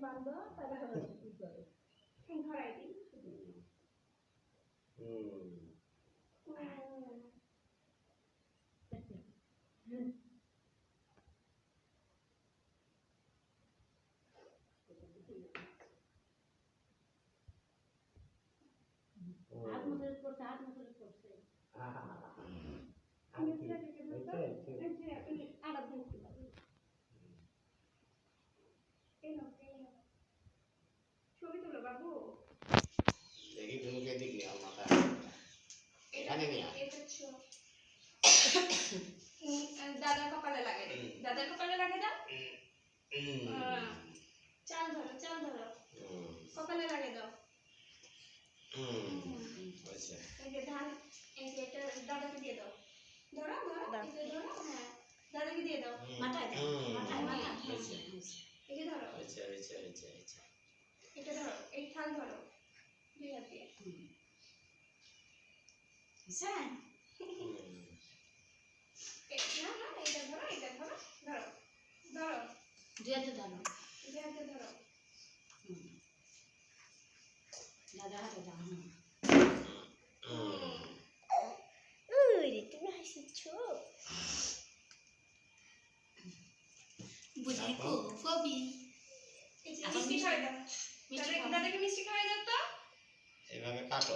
বান্ধব তারা কি করে ধরাই দিই हाथ मसाज करते हाथ मसाज करते আমি ছেলেকে বলতো এই আড়া দিতে পারি এই নাও ছবি তুলো বাবু দেখি তুমি কে দিকে আর মাথা এখানে নিয়ে এটা ছো দাদার কপালে লাগে দাদার কপালে লাগে দাও চাল ধরো কপালে লাগে দাও আচ্ছা এই যে ধান এই যে এটা দাদাকে দিয়ে দাও ধরো এই যে ধরো হ্যাঁ দাদাকে দিয়ে দাও মাথায় দাও মাথায় এই যে ধরো আচ্ছা এটা ধরো এই থাল ধরো দুই হাত দিয়ে হ্যাঁ না এটা ধরো ধরো দুই হাতে ধরো দাদা হাতে দাও তুমি হাসিছ বুঝলি কবি মিষ্টি খাওয়াই দাও দাদাকে মিষ্টি খাওয়াই দাও তো এভাবে কাটো